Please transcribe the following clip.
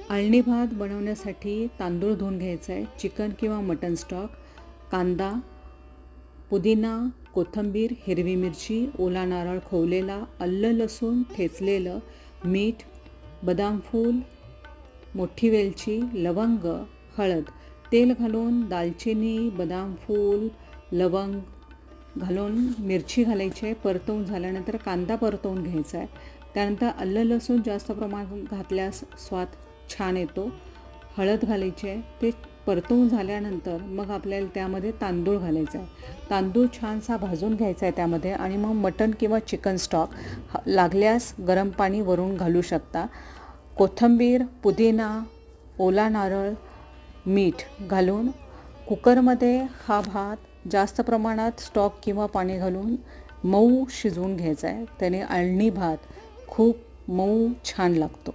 अळणी भात बनवण्यासाठी तांदूळ धुवून घ्यायचा आहे, चिकन किंवा मटन स्टॉक, कांदा, पुदिना, कोथिंबीर, हिरवी मिरची, ओला नारळ खोवलेला, आलं लसूण ठेचलेलं, मीठ, बदाम फूल, मोठी वेलची, लवंग, हळद, तेल घालून दालचिनी, बदाम फूल, लवंग घालून मिरची घालायची आहे. परतवून झाल्यानंतर कांदा परतवून घ्यायचा आहे. त्यानंतर आलं लसूण जास्त प्रमाणात घातल्यास स्वाद छान येतो. हळद घालायची आहे. ते परतवून झाल्यानंतर मग आपल्याला त्यामध्ये तांदूळ घालायचा आहे. तांदूळ छानसा भाजून घ्यायचा आहे त्यामध्ये आणि मग मटण किंवा चिकन स्टॉक लागल्यास गरम पाणी वरून घालू शकता. कोथिंबीर, पुदिना, ओला नारळ, मीठ घालून कुकरमध्ये हा भात जास्त प्रमाणात स्टॉक किंवा पाणी घालून मऊ शिजवून घ्यायचा आहे. त्याने अळणी भात खूप मऊ छान लागतो.